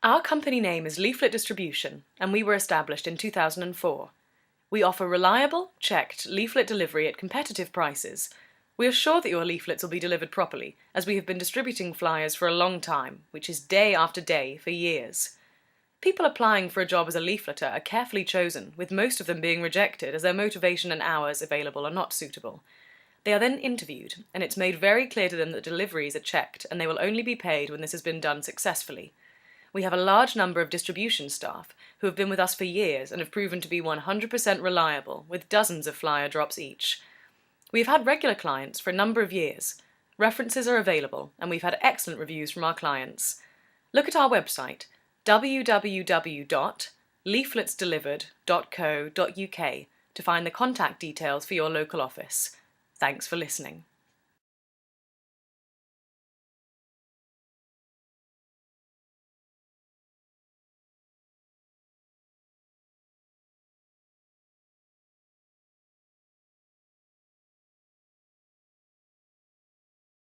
Our company name is Leaflet Distribution, and we were established in 2004. We offer reliable, checked leaflet delivery at competitive prices. We are sure that your leaflets will be delivered properly, as we have been distributing flyers for a long time, which is day after day for years. People applying for a job as a leafleter are carefully chosen, with most of them being rejected as their motivation and hours available are not suitable. They are then interviewed, and it's made very clear to them that deliveries are checked and they will only be paid when this has been done successfully. We have a large number of distribution staff who have been with us for years and have proven to be 100% reliable, with dozens of flyer drops each. We have had regular clients for a number of years. References are available, and we've had excellent reviews from our clients. Look at our website, www.leafletsdelivered.co.uk, to find the contact details for your local office. Thanks for listening.